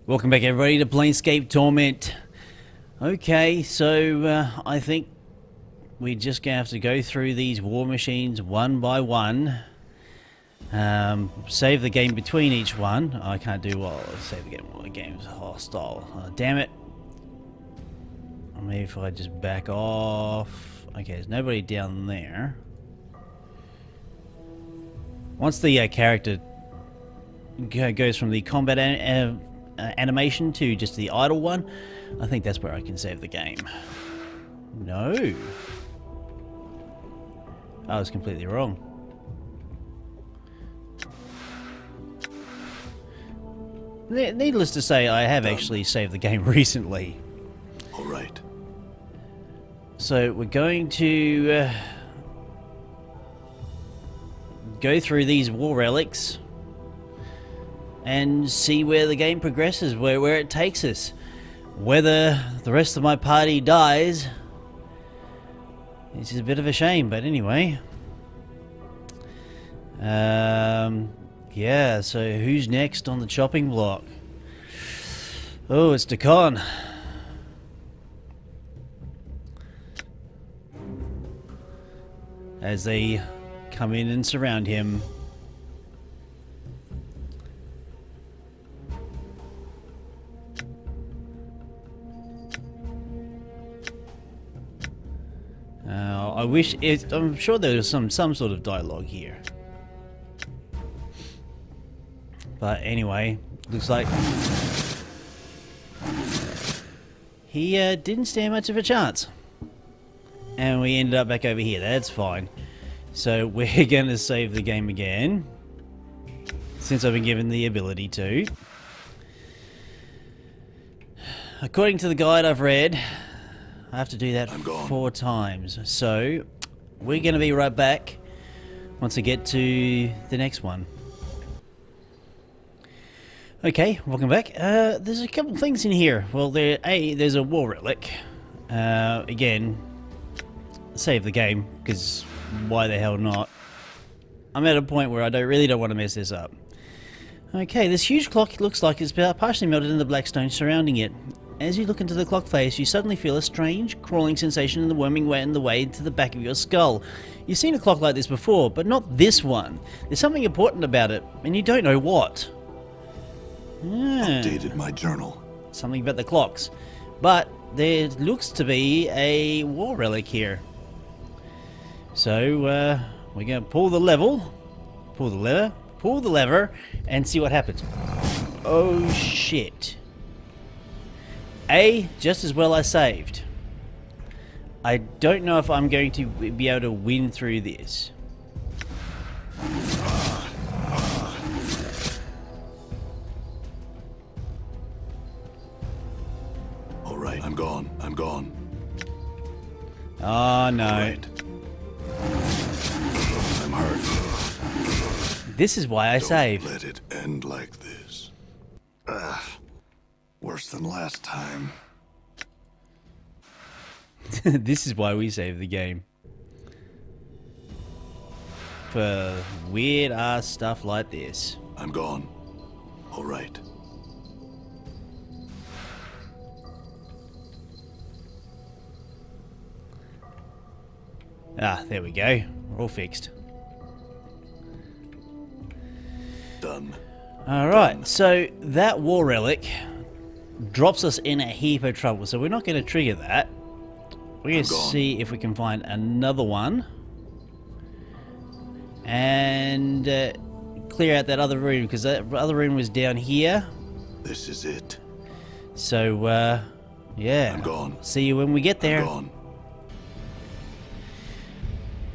Welcome back everybody to Planescape Torment. Okay, so I think we're just going to have to go through these war machines one by one. Save the game between each one. I can't do well. Save the game while the game's hostile. Damn it. Maybe if I just back off. Okay, there's nobody down there. Once the character goes from the combat animation to just the idle one, I think that's where I can save the game. No. I was completely wrong. Needless to say, I have actually saved the game recently. Alright. So we're going to go through these war relics and see where the game progresses, where it takes us. Whether the rest of my party dies, this is a bit of a shame, but anyway. Yeah, so who's next on the chopping block? Oh, it's Decon. As they come in and surround him. I wish I'm sure there was some sort of dialogue here. But anyway, looks like he didn't stand much of a chance. And we ended up back over here. That's fine. So we're going to save the game again, since I've been given the ability to. According to the guide I've read, I have to do that 4 times. So we're going to be right back once I get to the next one. Okay, welcome back. There's a couple things in here. Well, there's a war relic. Again, save the game, because why the hell not? I'm at a point where I really don't want to mess this up. Okay, this huge clock looks like it's partially melted in the black stone surrounding it. As you look into the clock face, you suddenly feel a strange, crawling sensation in the worming way in the way to the back of your skull. You've seen a clock like this before, but not this one. There's something important about it, and you don't know what. Updated my journal. Something about the clocks. But there looks to be a war relic here. So, we're going to pull the lever, and see what happens. Oh, shit. Just as well I saved. I don't know if I'm going to be able to win through this. Alright, I'm gone. Oh, no. Right. I'm hurt. This is why I saved. Don't let it end like this. Worse than last time. This is why we save the game. For weird ass stuff like this. I'm gone. Alright. Ah, there we go. We're all fixed. Done. Alright, so that war relic drops us in a heap of trouble, so we're not going to trigger that. We're going to see if we can find another one and clear out that other room, because that other room was down here. This is it. So, yeah. I'm gone. See you when we get there. I'm gone.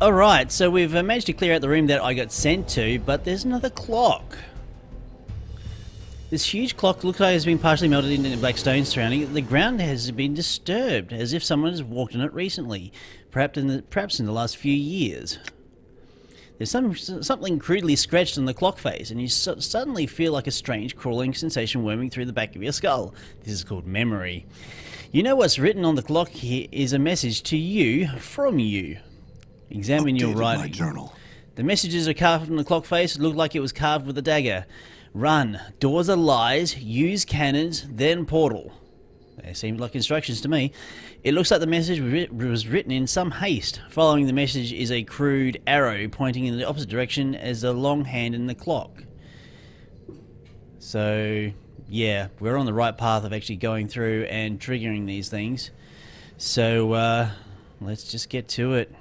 Alright, so we've managed to clear out the room that I got sent to, but there's another clock. This huge clock looks like it's been partially melted into the black stone surrounding it. The ground has been disturbed, as if someone has walked on it recently, perhaps in the last few years. There's something crudely scratched on the clock face, and you suddenly feel like a strange crawling sensation worming through the back of your skull. This is called memory. You know what's written on the clock here is a message to you from you. Examine your writing. My journal. The messages are carved from the clock face. It looked like it was carved with a dagger. Run. Doors are lies. Use cannons, then portal. They seemed like instructions to me. It looks like the message was written in some haste. Following the message is a crude arrow pointing in the opposite direction as the long hand in the clock. So, yeah, we're on the right path of actually going through and triggering these things. So, let's just get to it.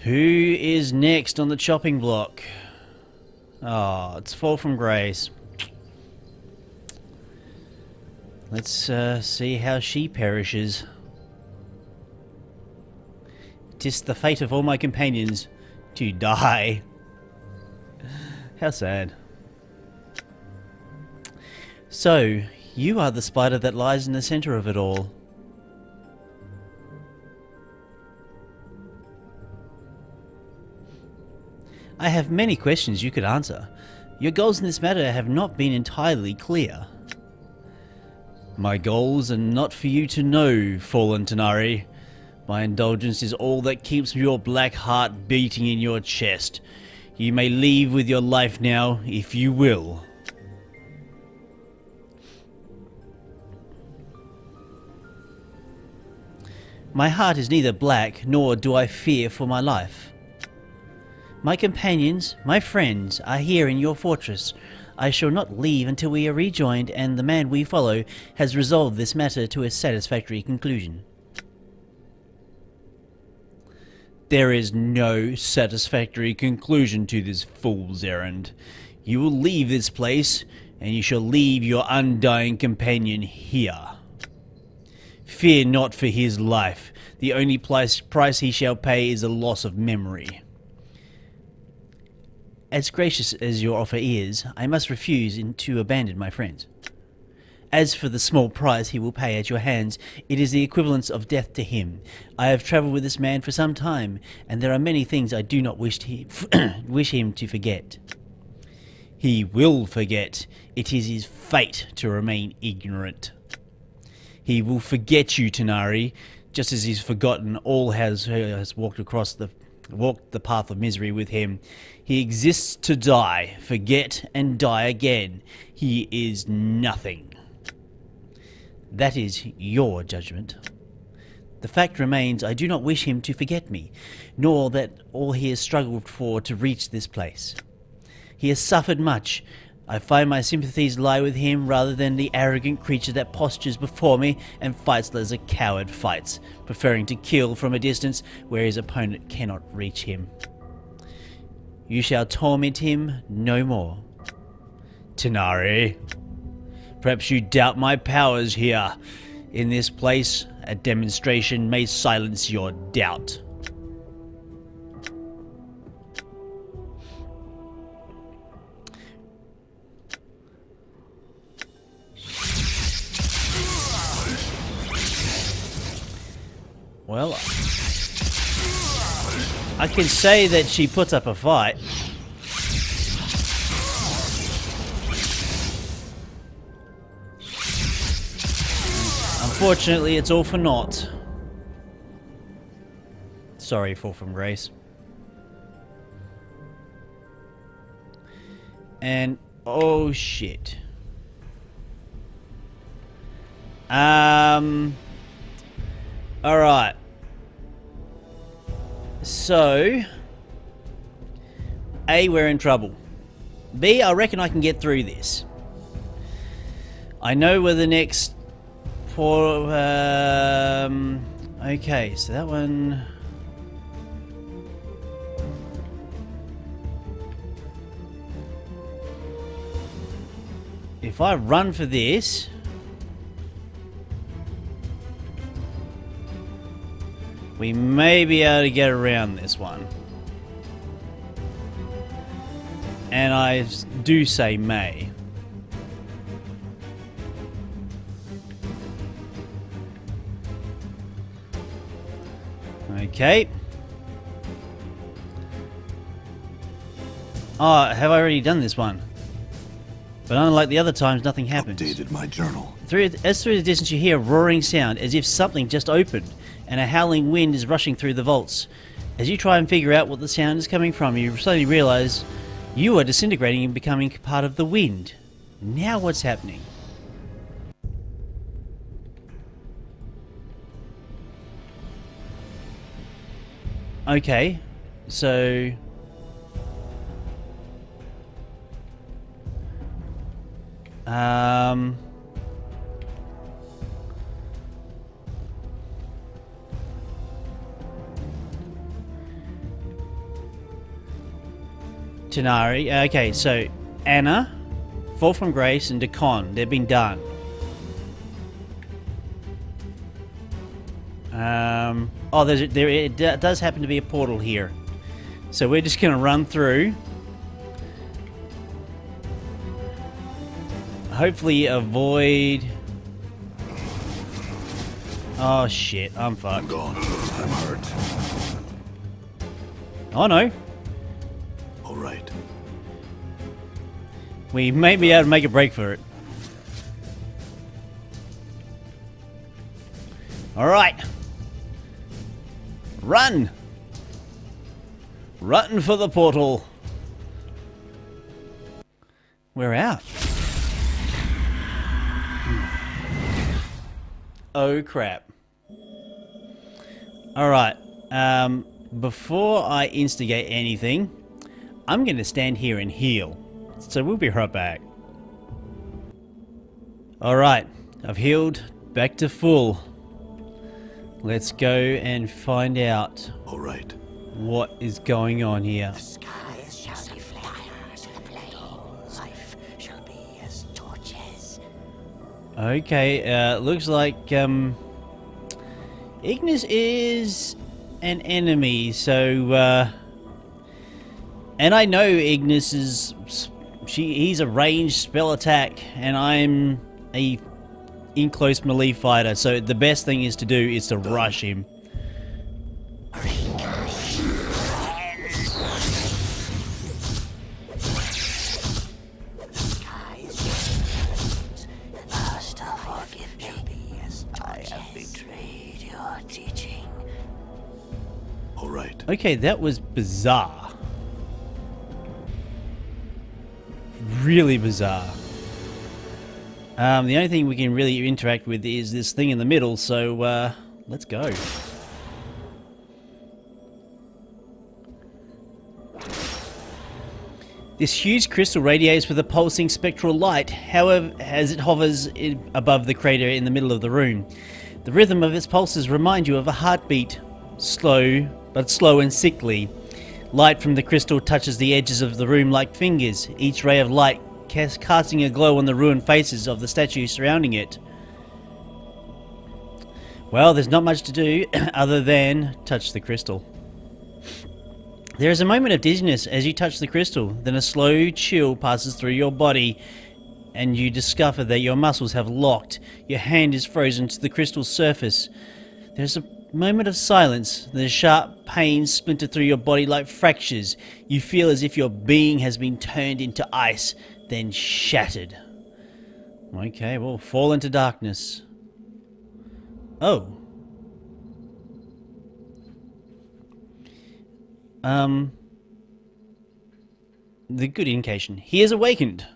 Who is next on the chopping block? Oh, it's Fall from Grace. Let's see how she perishes. 'Tis the fate of all my companions to die. How sad. So, you are the spider that lies in the center of it all. I have many questions you could answer. Your goals in this matter have not been entirely clear. My goals are not for you to know, fallen Tanari. My indulgence is all that keeps your black heart beating in your chest. You may leave with your life now, if you will. My heart is neither black, nor do I fear for my life. My companions, my friends, are here in your fortress. I shall not leave until we are rejoined and the man we follow has resolved this matter to a satisfactory conclusion. There is no satisfactory conclusion to this fool's errand. You will leave this place, and you shall leave your undying companion here. Fear not for his life. The only price he shall pay is the loss of memory. As gracious as your offer is, I must refuse to abandon my friends. As for the small price he will pay at your hands, it is the equivalence of death to him. I have travelled with this man for some time, and there are many things I do not wish him to forget. He will forget. It is his fate to remain ignorant. He will forget you, Tanari, just as he's forgotten all who has walked the path of misery with him. He exists to die, forget and die again. He is nothing. That is your judgment. The fact remains I do not wish him to forget me, nor that all he has struggled for to reach this place. He has suffered much. I find my sympathies lie with him rather than the arrogant creature that postures before me and fights as a coward fights, preferring to kill from a distance where his opponent cannot reach him. You shall torment him no more. Tanari, perhaps you doubt my powers here. In this place, a demonstration may silence your doubt. Well, I can say that she puts up a fight. Unfortunately, it's all for naught. Sorry, Fall from Grace. And, oh shit. Alright. So, A, we're in trouble. B, I reckon I can get through this. I know where the next okay, so that one. If I run for this, we may be able to get around this one. And I do say may. Okay. Oh, have I already done this one? But unlike the other times, nothing happens. Updated my journal. As through the distance you hear a roaring sound, as if something just opened, and a howling wind is rushing through the vaults. As you try and figure out what the sound is coming from, you suddenly realize You are disintegrating and becoming part of the wind. Now what's happening? Okay, so... Tanari. Okay, so Anna, Fall from Grace, and Decon. They've been done. Oh, it does happen to be a portal here. So we're just going to run through. Hopefully avoid... Oh shit, I'm fucked. I'm gone. I'm hurt. Oh no. All right. We may be able to make a break for it. Alright. Run! Run for the portal. We're out. Oh crap. Alright. Before I instigate anything, I'm going to stand here and heal. So we'll be right back. Alright. I've healed back to full. Let's go and find out All right. what is going on here. The skies shall be flames, the plains life shall be as torches. Okay, looks like Ignis is an enemy, so and I know Ignis is he's a ranged spell attack, and I'm a in close melee fighter, so the best thing is to do is to rush him. All right. Okay, that was bizarre. Really bizarre. The only thing we can really interact with is this thing in the middle, so let's go. This huge crystal radiates with a pulsing spectral light, however, as it hovers above the crater in the middle of the room. The rhythm of its pulses remind you of a heartbeat, slow and sickly. Light from the crystal touches the edges of the room like fingers, each ray of light casting a glow on the ruined faces of the statues surrounding it. Well, there's not much to do other than touch the crystal. There is a moment of dizziness as you touch the crystal, then a slow chill passes through your body and you discover that your muscles have locked. Your hand is frozen to the crystal's surface. There's a moment of silence, then sharp pains splinter through your body like fractures. You feel as if your being has been turned into ice, then shattered. Okay, well, fall into darkness. Oh. The good incarnation. He is awakened.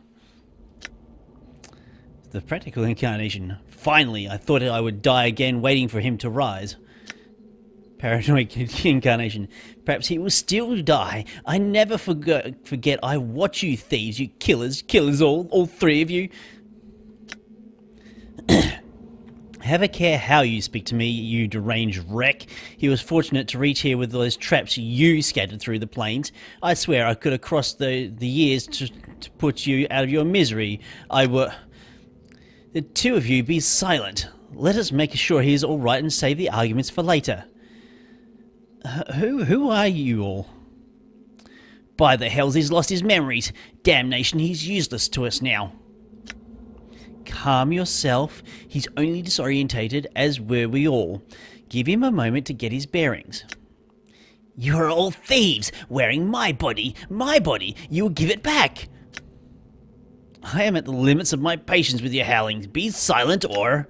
The practical incarnation. Finally, I thought I would die again waiting for him to rise. Paranoid incarnation. Perhaps he will still die. I never forget. I watch you thieves, you killers all three of you. Have a care how you speak to me, you deranged wreck. He was fortunate to reach here with those traps you scattered through the plains. I swear I could have crossed the years to put you out of your misery. The two of you be silent. Let us make sure he is all right and save the arguments for later. Who are you all? By the hells, he's lost his memories. Damnation, he's useless to us now. Calm yourself. He's only disorientated, as were we all. Give him a moment to get his bearings. You are all thieves, wearing my body. My body. You will give it back. I am at the limits of my patience with your howlings. Be silent, or...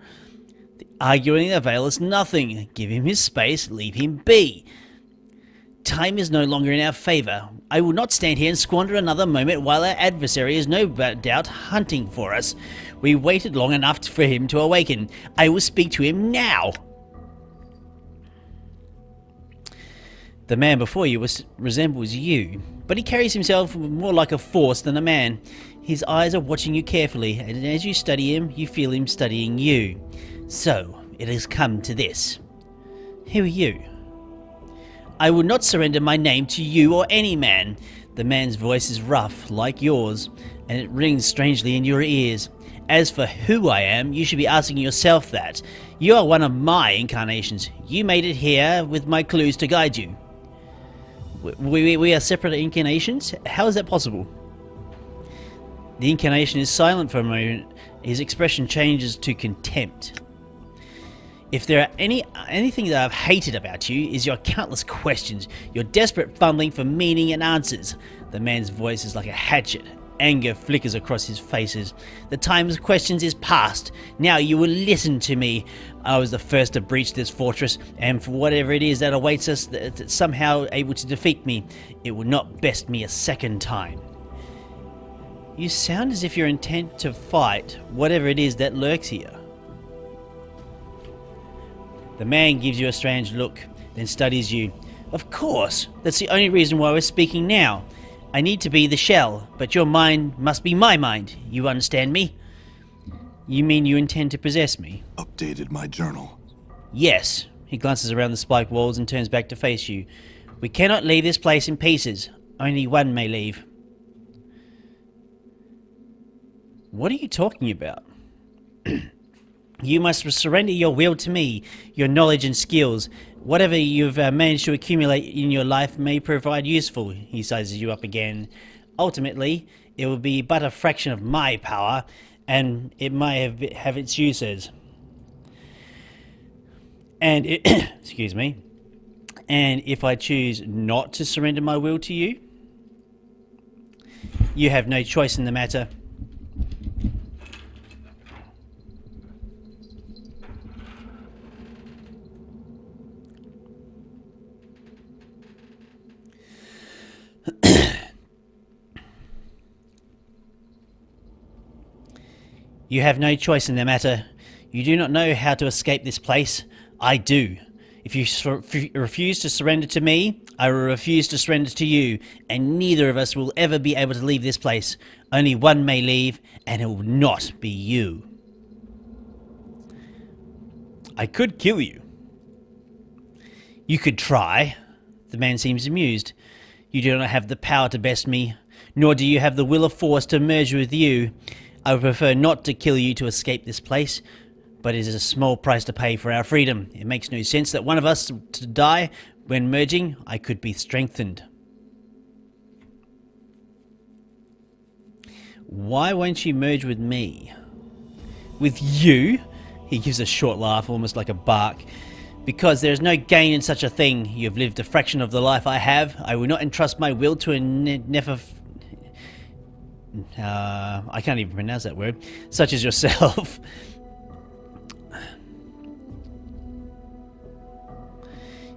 The arguing avails nothing. Give him his space. Leave him be. time is no longer in our favor. I will not stand here and squander another moment while our adversary is no doubt hunting for us. We waited long enough for him to awaken. I will speak to him now. The man before you resembles you, but he carries himself more like a force than a man. His eyes are watching you carefully, and as you study him, you feel him studying you. So, it has come to this. Who are you? I will not surrender my name to you or any man. The man's voice is rough, like yours, and it rings strangely in your ears. As for who I am, you should be asking yourself that. You are one of my incarnations. You made it here with my clues to guide you. We are separate incarnations? How is that possible? The incarnation is silent for a moment. His expression changes to contempt. If there are anything that I've hated about you is your countless questions, your desperate fumbling for meaning and answers. The man's voice is like a hatchet. Anger flickers across his faces. The time of questions is past. Now you will listen to me. I was the first to breach this fortress, and for whatever it is that awaits us, that's somehow able to defeat me, it will not best me a second time. You sound as if you're intent to fight whatever it is that lurks here. The man gives you a strange look, then studies you. Of course, that's the only reason why we're speaking now. I need to be the shell, but your mind must be my mind. You understand me? You mean you intend to possess me? Updated my journal. Yes. He glances around the spiked walls and turns back to face you. We cannot leave this place in pieces. Only one may leave. What are you talking about? You must surrender your will to me, your knowledge and skills. Whatever you've managed to accumulate in your life may provide useful. He sizes you up again. Ultimately, it will be but a fraction of my power, and it may have its uses. And excuse me. And if I choose not to surrender my will to you, you have no choice in the matter. You have no choice in the matter. You do not know how to escape this place. I do. If you refuse to surrender to me, I will refuse to surrender to you, and neither of us will ever be able to leave this place. Only one may leave, and it will not be you. I could kill you. You could try. The man seems amused. You do not have the power to best me, nor do you have the will of force to merge with you. I would prefer not to kill you to escape this place, but it is a small price to pay for our freedom. It makes no sense that one of us to die. When merging, I could be strengthened. Why won't you merge with me? With you? He gives a short laugh, almost like a bark. Because there is no gain in such a thing. You have lived a fraction of the life I have. I will not entrust my will to a I can't even pronounce that word. Such as yourself.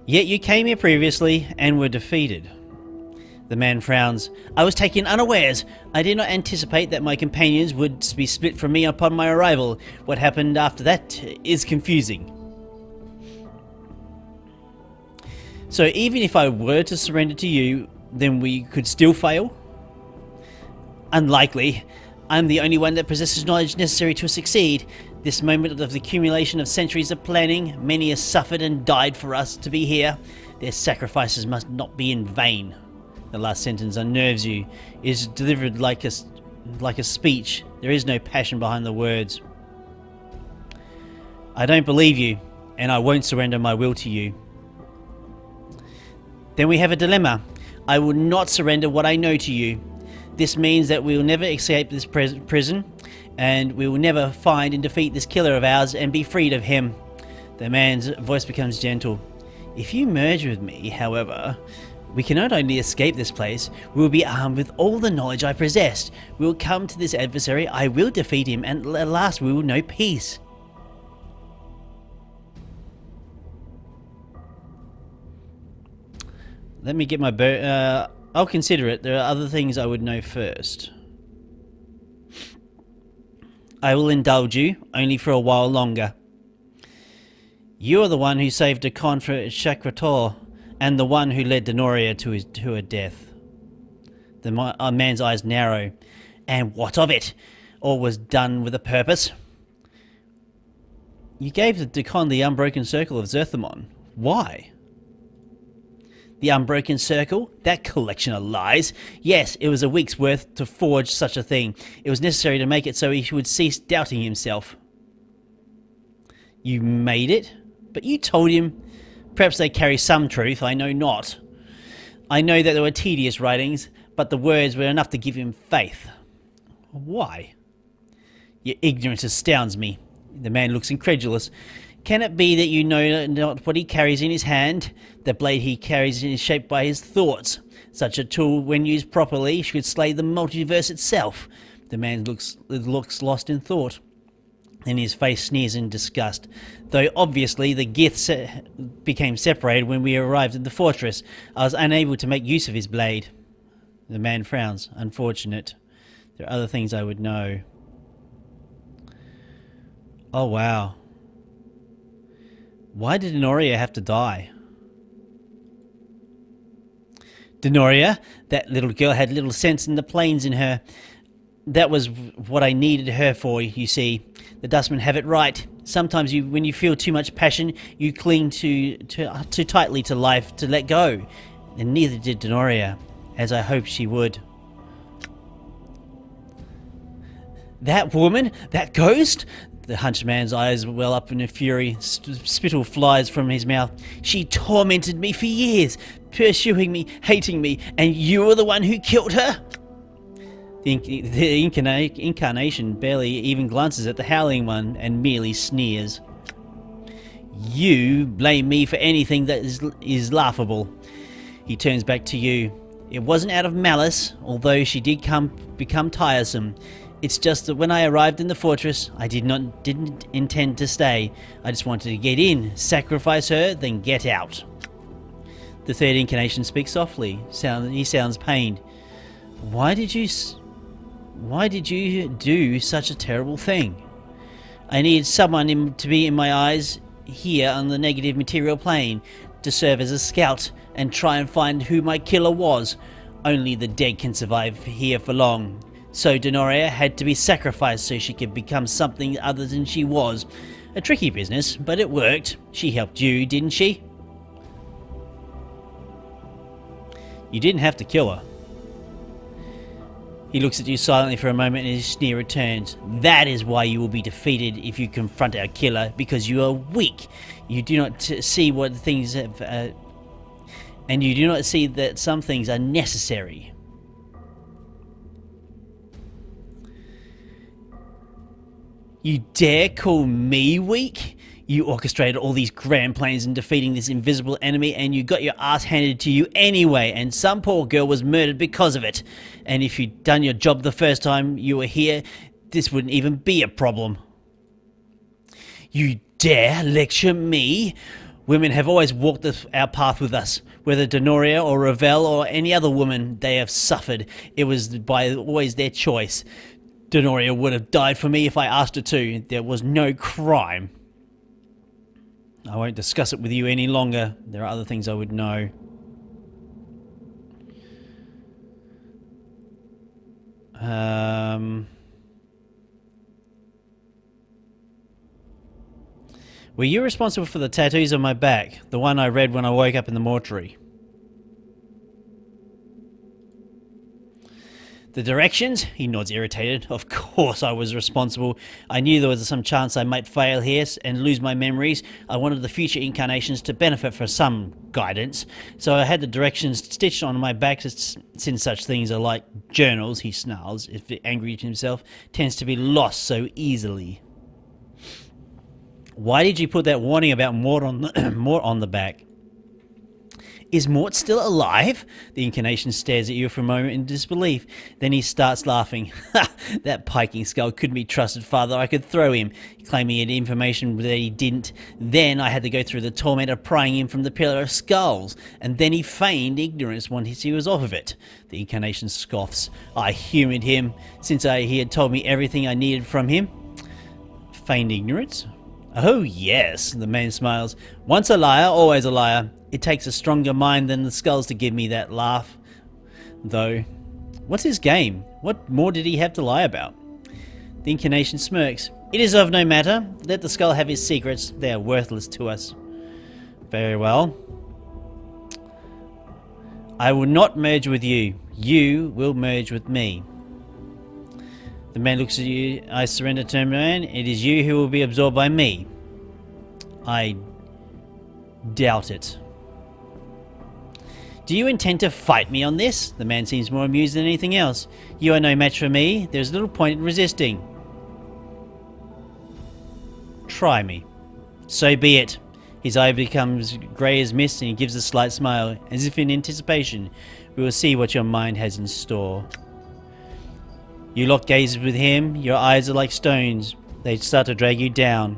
Yet you came here previously and were defeated. The man frowns. I was taken unawares. I did not anticipate that my companions would be split from me upon my arrival. What happened after that is confusing. So even if I were to surrender to you, then we could still fail? Unlikely. I'm the only one that possesses knowledge necessary to succeed. This moment of the accumulation of centuries of planning, many have suffered and died for us to be here. Their sacrifices must not be in vain. The last sentence unnerves you. It is delivered like a speech. There is no passion behind the words. I don't believe you, and I won't surrender my will to you. Then we have a dilemma. I will not surrender what I know to you. This means that we will never escape this prison, and we will never find and defeat this killer of ours and be freed of him. The man's voice becomes gentle. If you merge with me, however, we can not only escape this place, we will be armed with all the knowledge I possessed. We will come to this adversary, I will defeat him, and at last we will know peace. Let me get my I'll consider it. There are other things I would know first. I will indulge you, only for a while longer. You are the one who saved Decon for Shakrator, and the one who led Denoria to her death. The man's eyes narrow. And what of it? All was done with a purpose. You gave Decon the Unbroken Circle of Zerthamon. Why? The Unbroken Circle? That collection of lies? Yes, it was a week's worth to forge such a thing. It was necessary to make it so he would cease doubting himself. You made it? But you told him. Perhaps they carry some truth, I know not. I know that there were tedious writings, but the words were enough to give him faith. Why? Your ignorance astounds me. The man looks incredulous. Can it be that you know not what he carries in his hand? The blade he carries is shaped by his thoughts. Such a tool, when used properly, should slay the multiverse itself. The man looks lost in thought. Then his face sneers in disgust. Though obviously the gifts became separated when we arrived at the fortress, I was unable to make use of his blade. The man frowns. Unfortunate. There are other things I would know. Oh wow. Why did Denoria have to die? Denoria, that little girl had little sense in the planes in her. That was what I needed her for, you see. The Dustmen have it right. Sometimes when you feel too much passion, you cling too tightly to life to let go. And neither did Denoria, as I hoped she would. That woman? That ghost? The hunchman's eyes well up in a fury. Spittle flies from his mouth. She tormented me for years, pursuing me, hating me, and you were the one who killed her? The incarnation barely even glances at the Howling One and merely sneers. You blame me for anything that is laughable. He turns back to you. It wasn't out of malice, although she did become tiresome. It's just that when I arrived in the fortress, I didn't intend to stay. I just wanted to get in, sacrifice her, then get out. The third incarnation speaks softly. He sounds pained. Why did you do such a terrible thing? I needed someone to be in my eyes here on the negative material plane, to serve as a scout and try and find who my killer was. Only the dead can survive here for long. So Denoria had to be sacrificed so she could become something other than she was. A tricky business, but it worked. She helped you, didn't she? You didn't have to kill her. He looks at you silently for a moment and his sneer returns. That is why you will be defeated if you confront our killer, because you are weak. You do not see what things have... and you do not see that some things are necessary. You dare call me weak? You orchestrated all these grand plans in defeating this invisible enemy, and you got your ass handed to you anyway, and some poor girl was murdered because of it. And if you'd done your job the first time you were here, this wouldn't even be a problem. You dare lecture me? Women have always walked our path with us. Whether Denoria or Ravel or any other woman they have suffered, it was always their choice. Denoria would have died for me if I asked her to. There was no crime. I won't discuss it with you any longer. There are other things I would know. Were you responsible for the tattoos on my back? The one I read when I woke up in the mortuary? The directions? He nods irritated. Of course I was responsible. I knew there was some chance I might fail here and lose my memories. I wanted the future incarnations to benefit from some guidance. So I had the directions stitched on my back, since such things are like journals, he snarls, if angry at himself, tends to be lost so easily. Why did you put that warning about more on the back? Is Mort still alive? The incarnation stares at you for a moment in disbelief. Then he starts laughing. Ha! That piking skull couldn't be trusted, Father. I could throw him, claiming he had information that he didn't. Then I had to go through the torment of prying him from the pillar of skulls. And then he feigned ignorance once he was off of it. The incarnation scoffs. I humoured him, since he had told me everything I needed from him. Feigned ignorance? Oh yes, the man smiles. Once a liar, always a liar. It takes a stronger mind than the skulls to give me that laugh. Though, what's his game? What more did he have to lie about? The incarnation smirks. It is of no matter. Let the skull have his secrets. They are worthless to us. Very well. I will not merge with you. You will merge with me. The man looks at you. I surrender to man. It is you who will be absorbed by me. I doubt it. Do you intend to fight me on this? The man seems more amused than anything else. You are no match for me. There's little point in resisting. Try me. So be it. His eye becomes grey as mist and he gives a slight smile, as if in anticipation. We will see what your mind has in store. You lock gazes with him. Your eyes are like stones. They start to drag you down.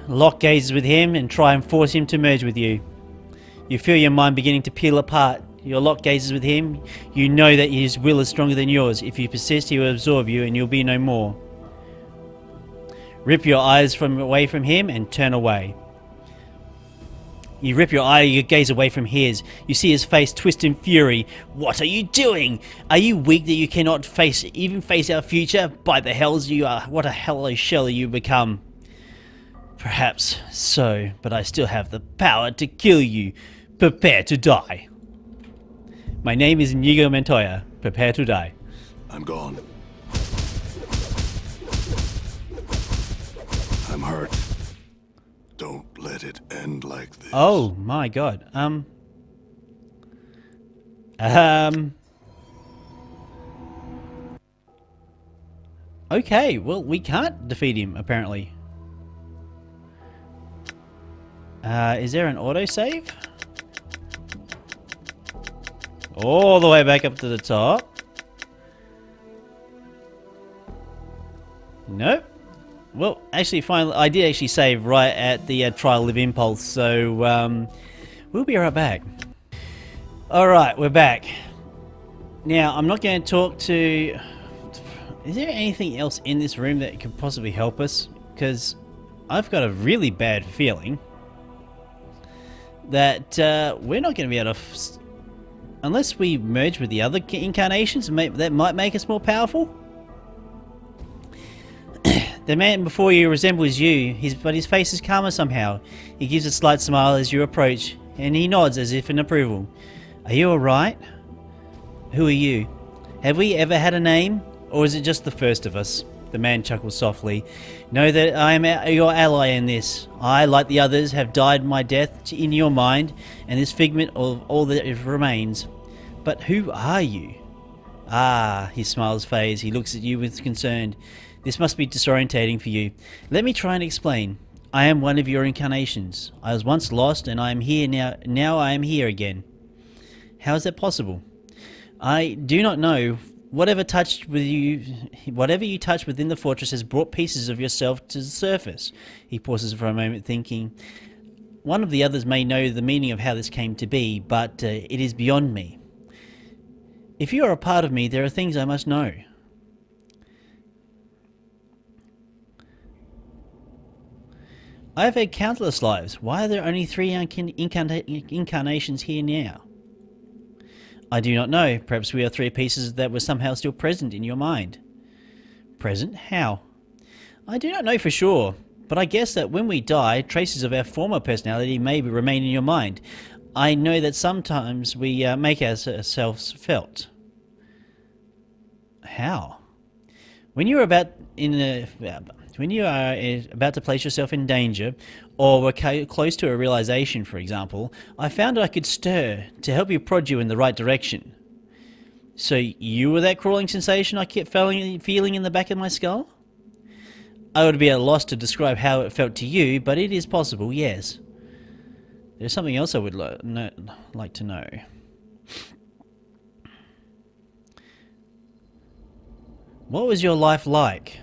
Lock gazes with him and try and force him to merge with you. You feel your mind beginning to peel apart. You lock gazes with him. You know that his will is stronger than yours. If you persist, he will absorb you and you'll be no more. Rip your eyes away from him and turn away. You rip your gaze away from his. You see his face twist in fury. What are you doing? Are you weak that you cannot even face our future? By the hells you are. What a hellish shell you become. Perhaps so, but I still have the power to kill you. Prepare to die. My name is Inigo Montoya. Prepare to die. I'm gone. I'm hurt. Don't let it end like this. Oh my god. Okay, well, we can't defeat him, apparently. Is there an autosave? All the way back up to the top. Nope. Well, actually, finally, I did actually save right at the trial of impulse, so we'll be right back. Alright, we're back. Now, I'm not going to talk to... Is there anything else in this room that could possibly help us? Because I've got a really bad feeling that we're not going to be able to... Unless we merge with the other incarnations, that might make us more powerful. The man before you resembles you, but his face is calmer somehow. He gives a slight smile as you approach, and he nods as if in approval. Are you alright? Who are you? Have we ever had a name? Or is it just the first of us? The man chuckles softly. Know that I am your ally in this. I, like the others, have died my death in your mind, and this figment of all that remains. But who are you? Ah, his smiles fades. He looks at you with concern. This must be disorientating for you. Let me try and explain. I am one of your incarnations. I was once lost, and I am here now. Now I am here again. How is that possible? I do not know. Whatever you touch within the fortress has brought pieces of yourself to the surface. He pauses for a moment, thinking. One of the others may know the meaning of how this came to be, but it is beyond me. If you are a part of me, there are things I must know. I have had countless lives. Why are there only 3 incarnations here now? I do not know. Perhaps we are 3 pieces that were somehow still present in your mind. Present? How? I do not know for sure, but I guess that when we die, traces of our former personality may remain in your mind. I know that sometimes we make ourselves felt. How? When you are about to place yourself in danger, or were close to a realization, for example, I found I could stir to help you prod you in the right direction. So you were that crawling sensation I kept feeling in the back of my skull? I would be at a loss to describe how it felt to you, but it is possible, yes. There's something else I would like to know. What was your life like?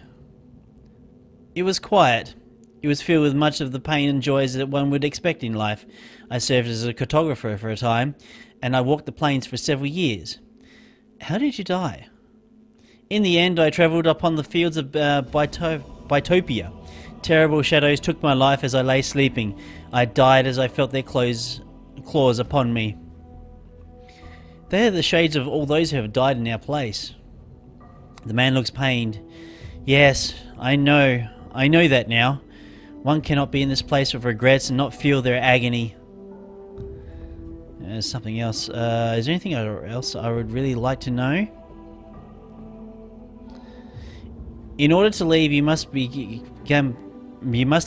It was quiet. It was filled with much of the pain and joys that one would expect in life. I served as a cartographer for a time, and I walked the plains for several years. How did you die? In the end, I travelled upon the fields of Bytopia. Terrible shadows took my life as I lay sleeping. I died as I felt their claws upon me. They are the shades of all those who have died in our place. The man looks pained. Yes, I know that now. One cannot be in this place with regrets and not feel their agony. There's something else. Is there anything else I would really like to know? In order to leave, you must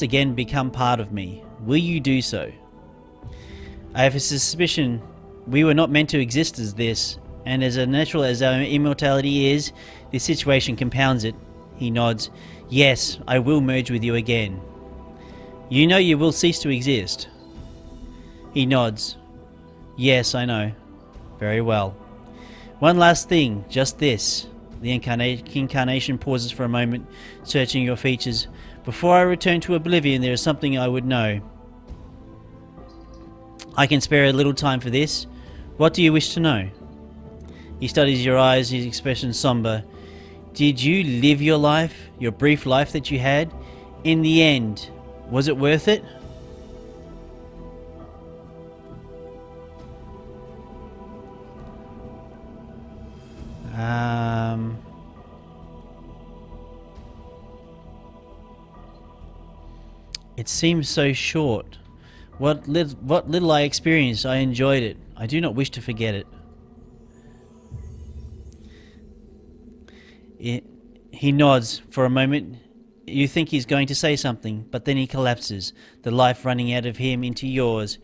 again become part of me. Will you do so? I have a suspicion we were not meant to exist as this, and as unnatural as our immortality is, this situation compounds it. He nods. Yes, I will merge with you again. You know you will cease to exist. He nods. Yes, I know. Very well. One last thing, just this. The incarnation pauses for a moment, searching your features. Before I return to oblivion, there is something I would know. I can spare a little time for this. What do you wish to know? He studies your eyes, his expression somber. Did you live your life, your brief life that you had? In the end, was it worth it? It seems so short. What little I experienced, I enjoyed it. I do not wish to forget it. He nods for a moment. You think he's going to say something, but then he collapses, the life running out of him into yours.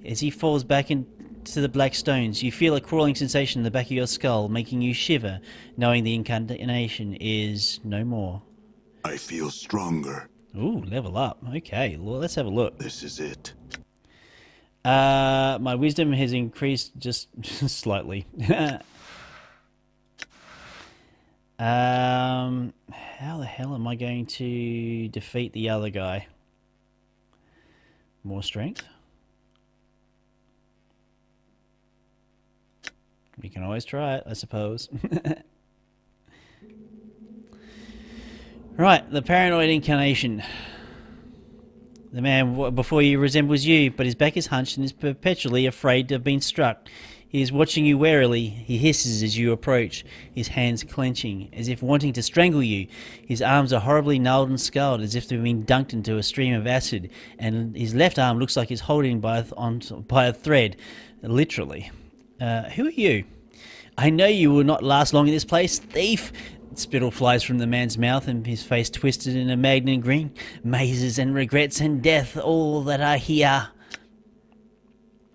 As he falls back into the black stones, you feel a crawling sensation in the back of your skull, making you shiver, knowing the incarnation is no more. I feel stronger. Ooh, level up. Okay, well, let's have a look. This is it. My wisdom has increased just slightly. How the hell am I going to defeat the other guy? More strength? We can always try it, I suppose. Right, the paranoid incarnation. The man before you resembles you, but his back is hunched and is perpetually afraid of being struck. He is watching you warily. He hisses as you approach, his hands clenching, as if wanting to strangle you. His arms are horribly gnarled and scarred, as if they've been dunked into a stream of acid, and his left arm looks like he's holding by a thread, literally. Who are you? I know you will not last long in this place, thief! Spittle flies from the man's mouth, and his face twisted in a malignant grin. Mazes and regrets and death, all that are here.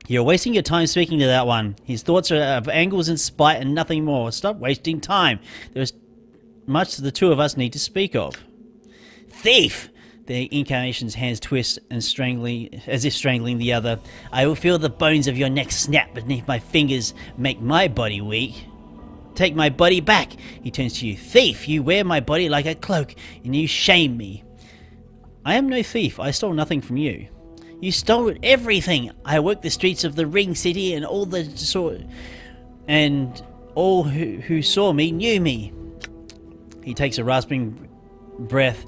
You're wasting your time speaking to that one. His thoughts are of angles and spite and nothing more. Stop wasting time. There is much the two of us need to speak of. Thief! The incarnation's hands twist and as if strangling the other. I will feel the bones of your neck snap beneath my fingers, make my body weak. Take my body back! He turns to you. Thief! You wear my body like a cloak, and you shame me. I am no thief. I stole nothing from you. You stole everything. I worked the streets of the Ring City, and all who saw me knew me. He takes a rasping breath.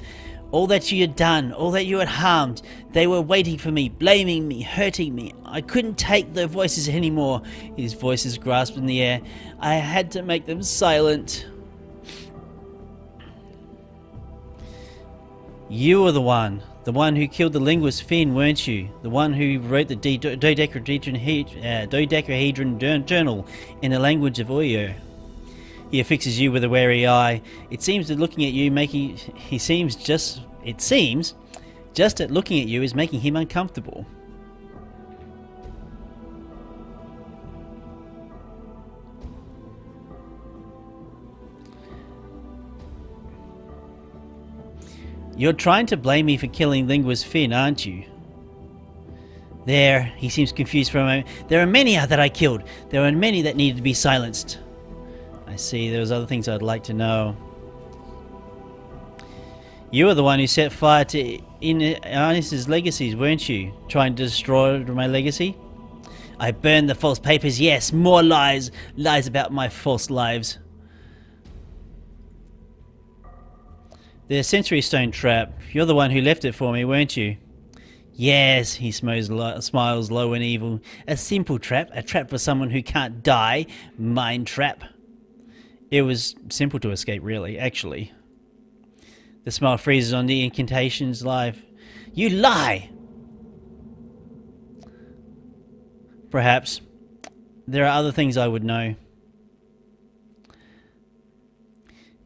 All that you had done, all that you had harmed, they were waiting for me, blaming me, hurting me. I couldn't take their voices anymore. His voices grasped in the air. I had to make them silent. You were the one who killed the linguist Finn, weren't you? The one who wrote the dodecahedron journal in the language of Oyo. He affixes you with a wary eye. It seems that looking at you just at looking at you is making him uncomfortable. You're trying to blame me for killing linguist Finn, aren't you? There, he seems confused for a moment. There are many that I killed. There are many that needed to be silenced. I see, there was other things I'd like to know. You were the one who set fire to Ionis's legacies, weren't you? Trying to destroy my legacy? I burned the false papers, yes, more lies. Lies about my false lives. The Sensory Stone trap. You're the one who left it for me, weren't you? Yes, he smiles low and evil. A simple trap. A trap for someone who can't die. Mind trap. It was simple to escape, really, actually. The smile freezes on the incantation's life. You lie! Perhaps. There are other things I would know.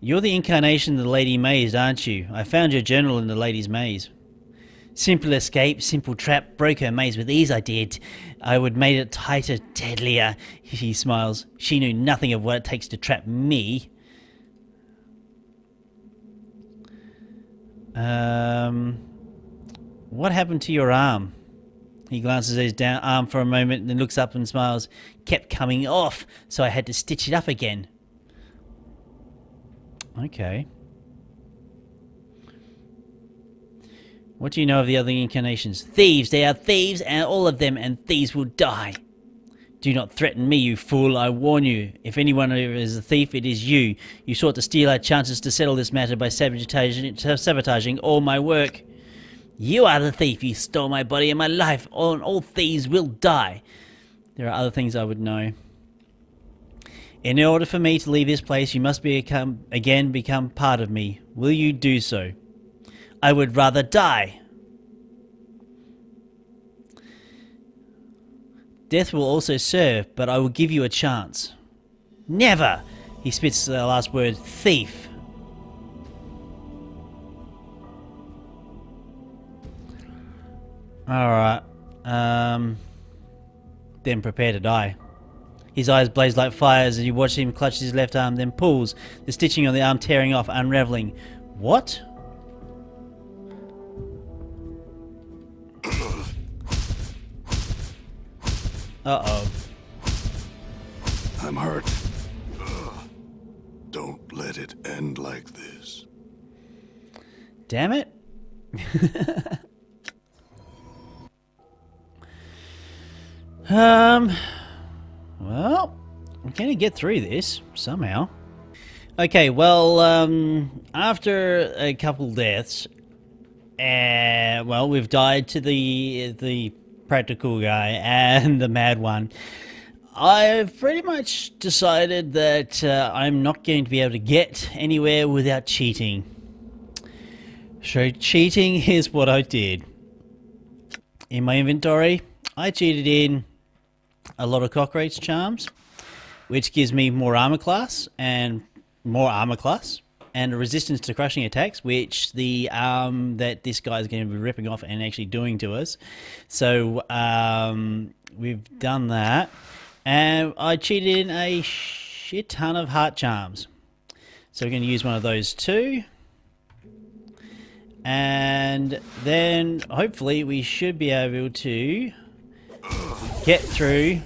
You're the incarnation of the Lady Maze, aren't you? I found your journal in the Lady's Maze. Simple escape, simple trap, broke her maze with ease I did. I would made it tighter, deadlier. He smiles. She knew nothing of what it takes to trap me. What happened to your arm? He glances at his arm for a moment and then looks up and smiles. Kept coming off, so I had to stitch it up again. Okay. What do you know of the other incarnations? Thieves! They are thieves, and all of them, and thieves will die. Do not threaten me, you fool, I warn you. If anyone is a thief, it is you. You sought to steal our chances to settle this matter by sabotaging all my work. You are the thief. You stole my body and my life. All thieves will die. There are other things I would know. In order for me to leave this place, you must become part of me. Will you do so? I would rather die. Death will also serve, but I will give you a chance. Never! He spits the last word, thief. Alright. Then prepare to die. His eyes blaze like fires as you watch him clutch his left arm, then pulls, the stitching on the arm tearing off, unraveling. What? Uh-oh. I'm hurt. Don't let it end like this. Damn it. Well, I'm gonna get through this somehow. Okay, well, after a couple deaths, well, we've died to the practical guy and the mad one. I've pretty much decided that I'm not going to be able to get anywhere without cheating. So cheating is what I did. In my inventory, I cheated in a lot of cockroach charms, which gives me more armor class and a resistance to crushing attacks, which the that this guy is going to be ripping off and actually doing to us. So we've done that, and I cheated in a shit ton of heart charms. So we're going to use one of those too, and then hopefully we should be able to get through.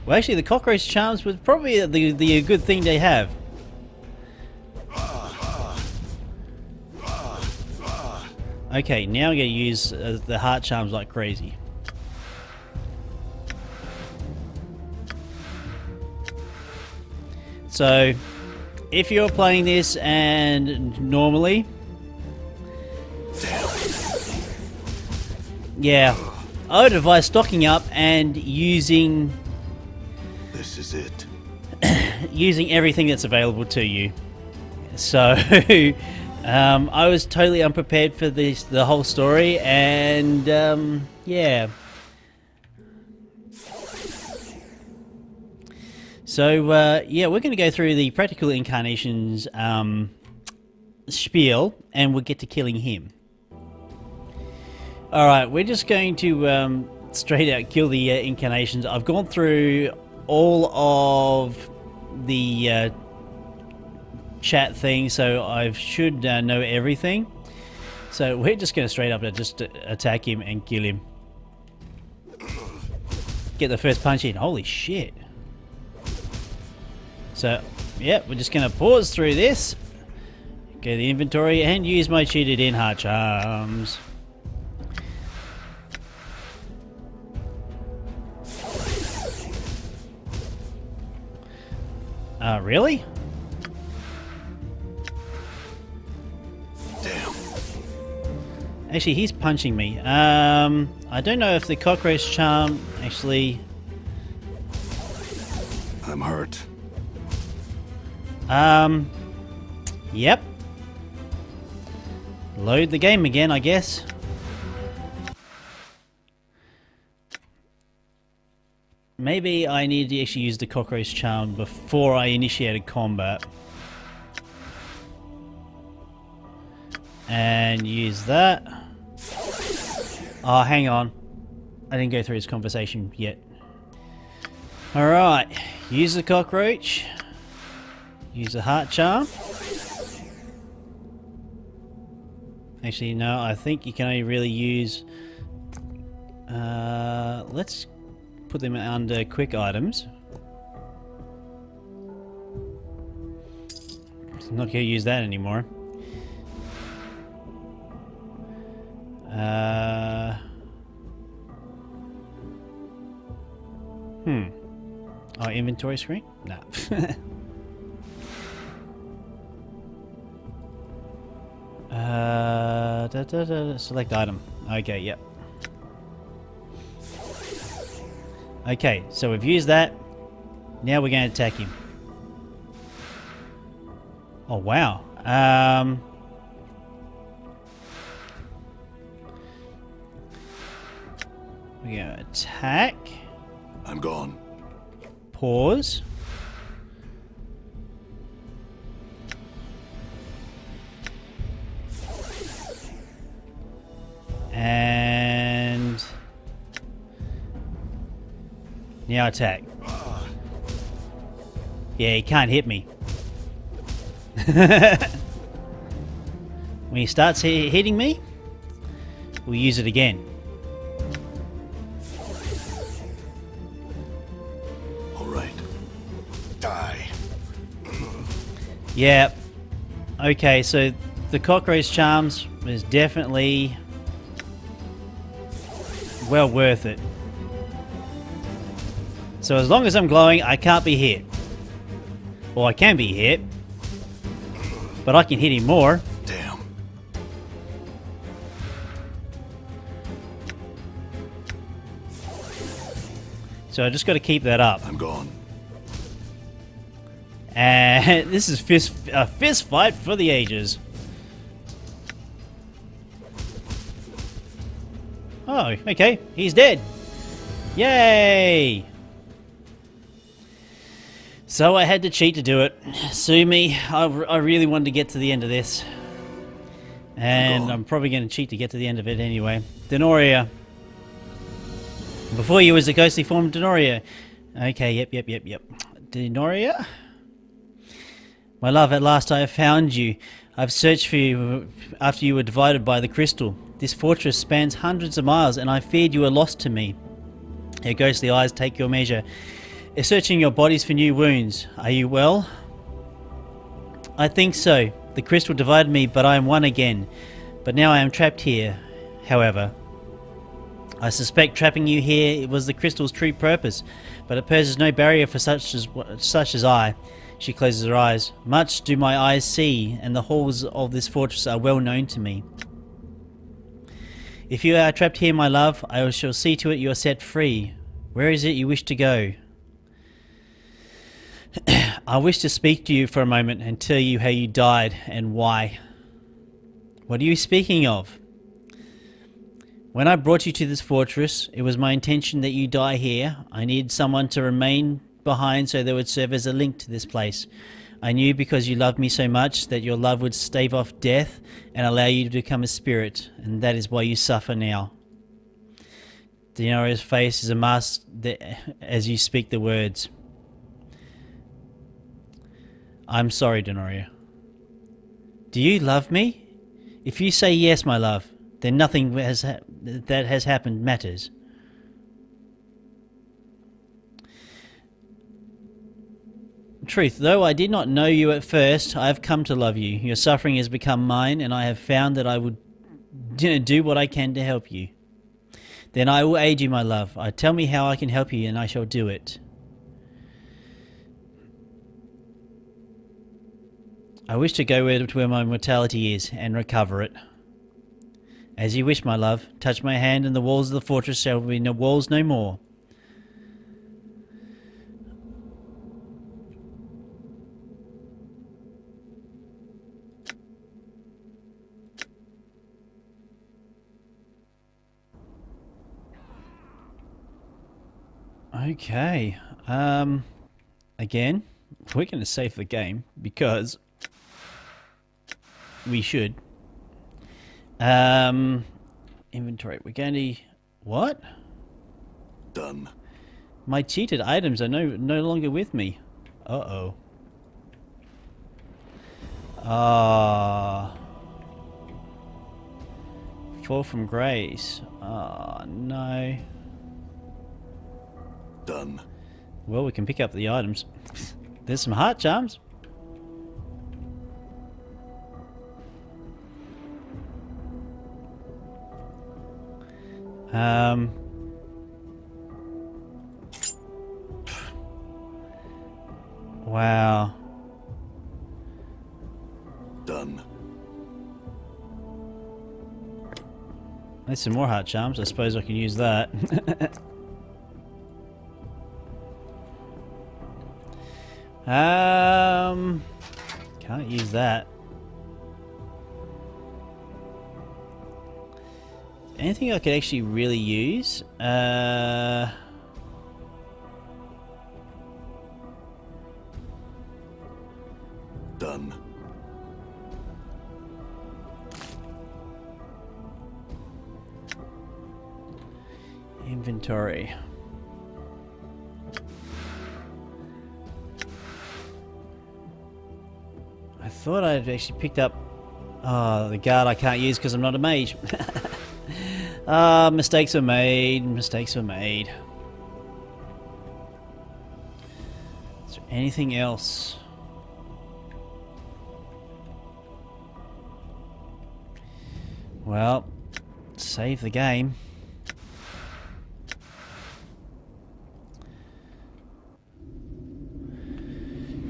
Well, actually, the cockroach charms was probably the good thing they have. Okay, now I'm going to use the heart charms like crazy. So, if you're playing this and normally, yeah, I would advise stocking up and using. This is it. Using everything that's available to you. So, I was totally unprepared for the whole story, and yeah. So, yeah, we're going to go through the practical incarnations spiel, and we'll get to killing him. Alright, we're just going to straight out kill the incarnations. I've gone through all of the chat thing, so I should know everything. So we're just going to straight up just attack him and kill him. Get the first punch in. Holy shit. So, yeah, we're just going to pause through this. Go to the inventory and use my cheated in heart charms. Really? Damn. Actually, he's punching me. I don't know if the cockroach charm actually... I'm hurt. Yep. Load the game again, I guess. Maybe I need to actually use the cockroach charm before I initiated combat. And use that. Oh, hang on. I didn't go through his conversation yet. Alright. Use the cockroach. Use the heart charm. Actually, no, I think you can only really use... let's put them under quick items. I'm not going to use that anymore. Oh, inventory screen? No. Select item. Okay, yep. Okay, so we've used that. Now we're going to attack him. Oh, wow. We're going to attack. I'm gone. Pause. And now attack. Yeah, he can't hit me. When he starts hitting me, we'll use it again. Alright. Die. Yeah. Okay, so the cockroach charms is definitely well worth it. So as long as I'm glowing, I can't be hit. Or I can be hit. But I can hit him more. Damn. So I just got to keep that up. I'm gone. And this is a fist fight for the ages. Oh, okay. He's dead. Yay! So I had to cheat to do it. Sue me. I really wanted to get to the end of this. And I'm probably going to cheat to get to the end of it anyway. Denoria. Before you was the ghostly form of Denoria. Okay, yep. Denoria? My love, at last I have found you. I've searched for you after you were divided by the crystal. This fortress spans hundreds of miles, and I feared you were lost to me. Your ghostly eyes take your measure. They're searching your bodies for new wounds. Are you well? I think so. The crystal divided me, but I am one again. But now I am trapped here, however. I suspect trapping you here it was the crystal's true purpose, but it poses no barrier for such as I. She closes her eyes. Much do my eyes see, and the halls of this fortress are well known to me. If you are trapped here, my love, I shall see to it you are set free. Where is it you wish to go? I wish to speak to you for a moment and tell you how you died and why. What are you speaking of? When I brought you to this fortress, it was my intention that you die here. I needed someone to remain behind so they would serve as a link to this place. I knew because you loved me so much that your love would stave off death and allow you to become a spirit, and that is why you suffer now. Denoria's face is a mask as you speak the words. I'm sorry, Denoria. Do you love me? If you say yes, my love, then nothing that has happened matters. Truth, though I did not know you at first, I have come to love you. Your suffering has become mine, and I have found that I would do what I can to help you. Then I will aid you, my love. Tell me how I can help you, and I shall do it. I wish to go where my mortality is, and recover it. As you wish, my love. Touch my hand, and the walls of the fortress shall be walls no more. Okay, again, we're going to save the game because we should. Inventory, we're going to... What? Done. My cheated items are no longer with me. Uh-oh. Fall from grace. Oh, no. Done. Well, we can pick up the items. There's some heart charms. Wow. Done. There's some more heart charms. I suppose I can use that. Can't use that. Anything I could actually really use? Done. Inventory. I thought I'd actually picked up the guard I can't use because I'm not a mage. Mistakes were made. Mistakes were made. Is there anything else? Well, save the game.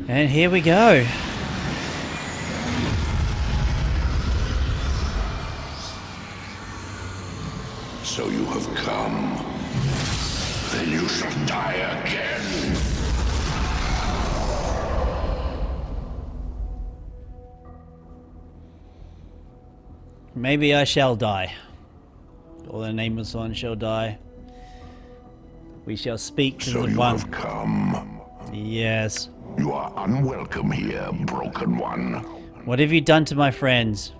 And here we go. So you have come. Then you shall die again. Maybe I shall die. Or the Nameless One shall die. We shall speak to So the you one. have come. Yes. You are unwelcome here, broken one. What have you done to my friends?